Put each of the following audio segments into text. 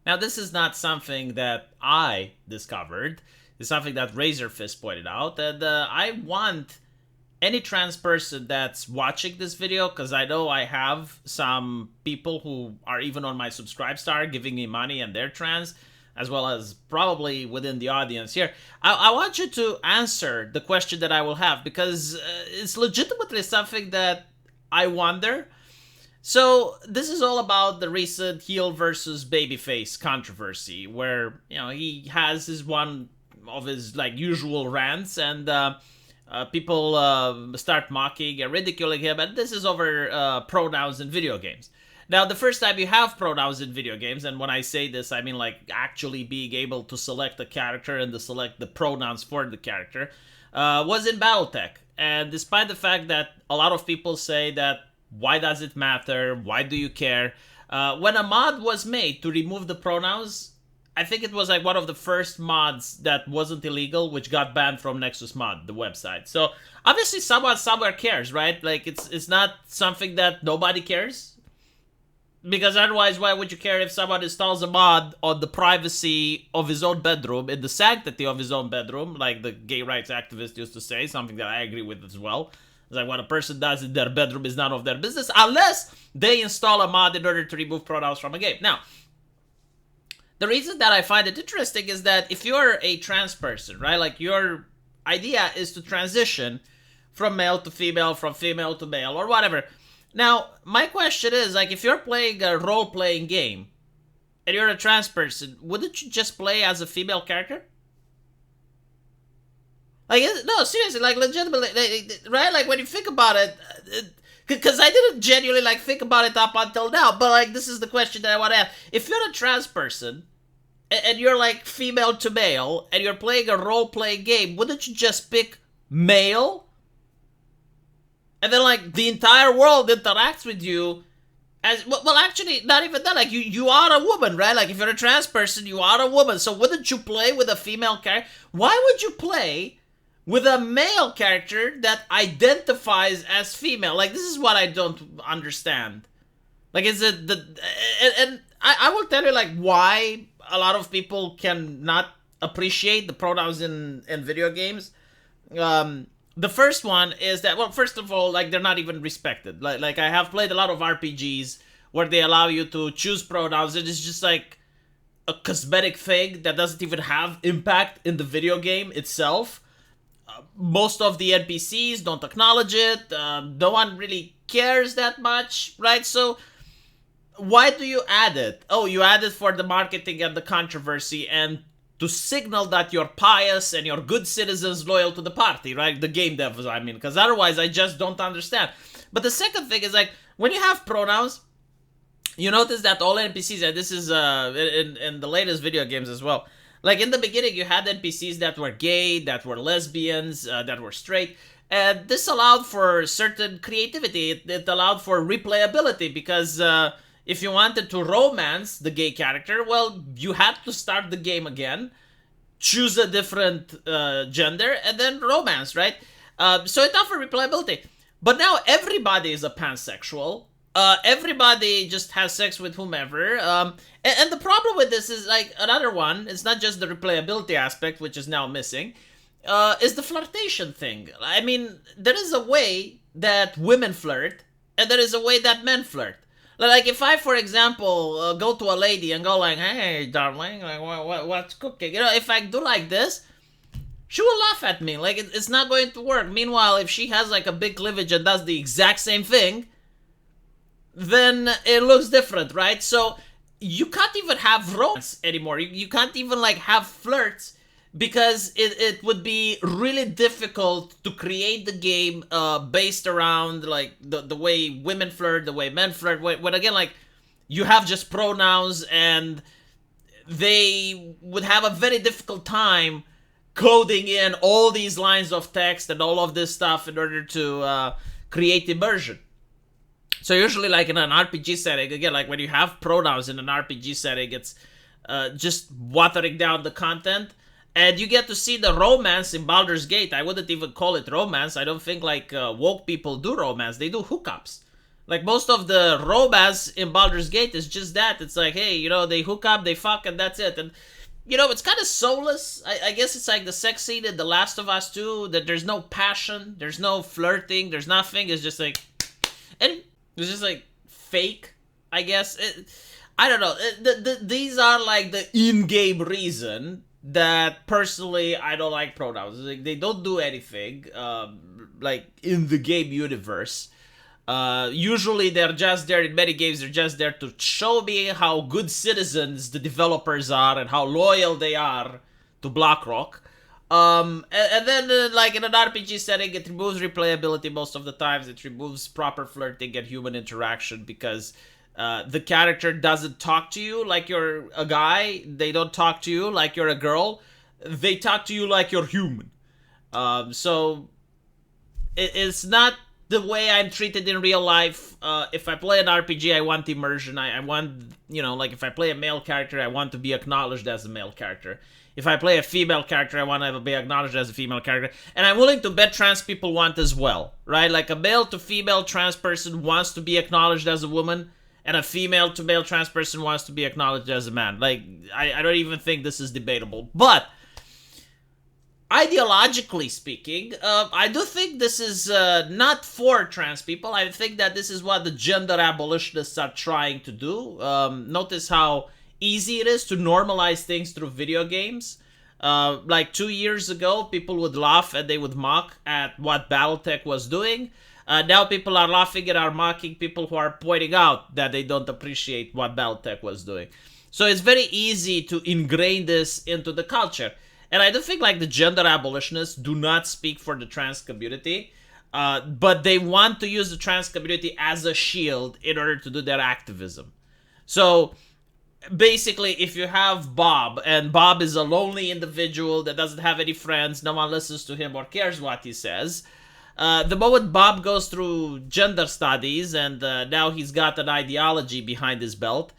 Now, this is not something that I discovered. It's something that Razorfist pointed out, and I want any trans person that's watching this video, because I know I have some people who are even on my subscribe star giving me money and they're trans, as well as probably within the audience here. I want you to answer the question that I will have, because it's legitimately something that I wonder. So this is all about the recent heel versus babyface controversy, where he has his one of his like usual rants, and people start mocking and ridiculing him, and this is over pronouns in video games. Now, the first time you have pronouns in video games, and when I say this, I mean like actually being able to select a character and to select the pronouns for the character, was in BattleTech. And despite the fact that a lot of people say that why does it matter? Why do you care? When a mod was made to remove the pronouns, I think it was like one of the first mods that wasn't illegal, which got banned from Nexus Mod, the website. So obviously someone somewhere cares, right? Like it's not something that nobody cares. Because otherwise, why would you care if someone installs a mod on the privacy of his own bedroom, in the sanctity of his own bedroom, like the gay rights activist used to say, something that I agree with as well. It's like what a person does in their bedroom is none of their business, unless they install a mod in order to remove pronouns from a game. Now, the reason that I find it interesting is that if you're a trans person, right, like your idea is to transition from male to female, from female to male, or whatever. Now, my question is, like, if you're playing a role-playing game, and you're a trans person, wouldn't you just play as a female character? Like, no, seriously, like, legitimately, right? Like, when you think about it, because I didn't genuinely, like, think about it up until now, but, like, this is the question that I want to ask. If you're a trans person, and you're, like, female to male, and you're playing a role-playing game, wouldn't you just pick male? And then, like, the entire world interacts with you as... Well, actually, not even that. Like, you are a woman, right? Like, if you're a trans person, you are a woman. So wouldn't you play with a female character? Why would you play with a male character that identifies as female? Like, this is what I don't understand. Like, is it the... And I will tell you, like, why a lot of people cannot appreciate the pronouns in video games. The first one is that, well, first of all, like, they're not even respected. Like I have played a lot of RPGs where they allow you to choose pronouns. It is just like a cosmetic thing that doesn't even have impact in the video game itself. Most of the NPCs don't acknowledge it. No one really cares that much, right? So why do you add it? Oh, you add it for the marketing and the controversy and to signal that you're pious and you're good citizens loyal to the party, right? The game devs, I mean, because otherwise I just don't understand. But the second thing is, like, when you have pronouns, you notice that all NPCs, and this is in the latest video games as well, like in the beginning you had NPCs that were gay, that were lesbians, that were straight, and this allowed for certain creativity. It allowed for replayability, because if you wanted to romance the gay character, well, you had to start the game again, choose a different gender, and then romance, right? So it offered replayability. But now everybody is a pansexual. Everybody just has sex with whomever. And the problem with this is, like, another one, it's not just the replayability aspect, which is now missing, is the flirtation thing. I mean, there is a way that women flirt, and there is a way that men flirt. Like, if I, for example, go to a lady and go like, hey, darling, like, what's cooking? If I do like this, she will laugh at me. Like, it's not going to work. Meanwhile, if she has, like, a big cleavage and does the exact same thing, then it looks different, right? So, you can't even have romance anymore. You can't even, like, have flirts, because it would be really difficult to create the game based around, like, the way women flirt, the way men flirt, when again, like, you have just pronouns, and they would have a very difficult time coding in all these lines of text and all of this stuff in order to create immersion. So usually, like, in an RPG setting, again, like, when you have pronouns in an RPG setting, it's just watering down the content. And you get to see the romance in Baldur's Gate. I wouldn't even call it romance. I don't think, like, woke people do romance. They do hookups. Like, most of the romance in Baldur's Gate is just that. It's like, hey, you know, they hook up, they fuck, and that's it. And, you know, it's kind of soulless. I guess it's like the sex scene in The Last of Us 2, that there's no passion, there's no flirting, there's nothing. It's just like, and it's just like fake, I guess. I don't know. These are like the in-game reason that personally I don't like pronouns. Like, they don't do anything, like, in the game universe. Usually they're just there, in many games they're just there to show me how good citizens the developers are and how loyal they are to BlackRock. And then, like, in an RPG setting, it removes replayability most of the times. It removes proper flirting and human interaction because the character doesn't talk to you like you're a guy. They don't talk to you like you're a girl. They talk to you like you're human. So it's not the way I'm treated in real life. If I play an RPG, I want immersion. I want, you know, like, if I play a male character, I want to be acknowledged as a male character. If I play a female character, I want to be acknowledged as a female character. And I'm willing to bet trans people want as well, right? Like, a male to female trans person wants to be acknowledged as a woman, and a female to male trans person wants to be acknowledged as a man. Like, I don't even think this is debatable. But ideologically speaking, I do think this is not for trans people. I think that this is what the gender abolitionists are trying to do. Notice how easy it is to normalize things through video games. Like 2 years ago, people would laugh and they would mock at what Battletech was doing. Now people are laughing and are mocking people who are pointing out that they don't appreciate what Battletech was doing. So it's very easy to ingrain this into the culture. And I do think, like, the gender abolitionists do not speak for the trans community, but they want to use the trans community as a shield in order to do their activism. So basically, if you have Bob, and Bob is a lonely individual that doesn't have any friends, no one listens to him or cares what he says, the moment Bob goes through gender studies and now he's got an ideology behind his belt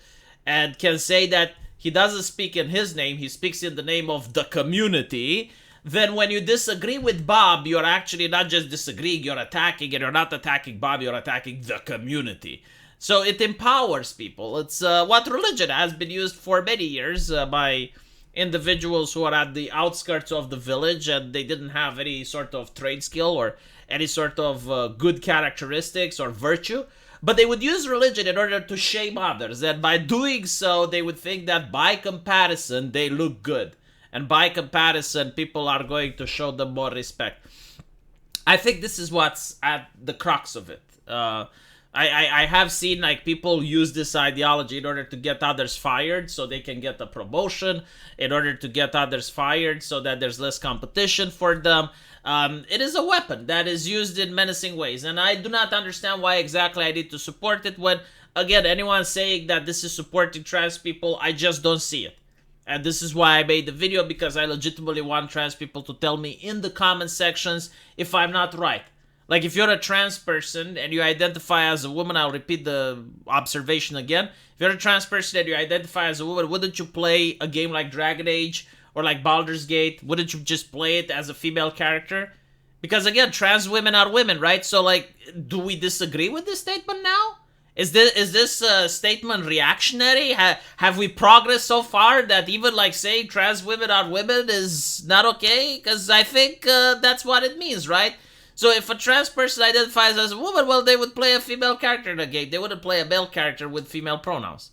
and can say that he doesn't speak in his name, he speaks in the name of the community, then when you disagree with Bob, you're actually not just disagreeing, you're attacking, and you're not attacking Bob, you're attacking the community. So it empowers people. It's what religion has been used for many years by individuals who are at the outskirts of the village and they didn't have any sort of trade skill or any sort of good characteristics or virtue. But they would use religion in order to shame others. And by doing so, they would think that by comparison, they look good. And by comparison, people are going to show them more respect. I think this is what's at the crux of it. I have seen, like, people use this ideology in order to get others fired so they can get a promotion, in order to get others fired so that there's less competition for them. It is a weapon that is used in menacing ways, and I do not understand why exactly I need to support it when, again, anyone saying that this is supporting trans people, I just don't see it. And this is why I made the video, because I legitimately want trans people to tell me in the comment sections if I'm not right. Like, if you're a trans person and you identify as a woman, I'll repeat the observation again. If you're a trans person and you identify as a woman, wouldn't you play a game like Dragon Age or like Baldur's Gate? Wouldn't you just play it as a female character? Because, again, trans women are women, right? So, like, do we disagree with this statement now? Is this statement reactionary? Have we progressed so far that even, like, saying trans women are women is not okay? Because I think that's what it means, right? So if a trans person identifies as a woman, well, they would play a female character in a game. They wouldn't play a male character with female pronouns.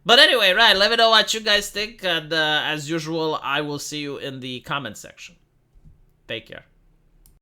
But anyway, right, let me know what you guys think. And as usual, I will see you in the comment section. Take care.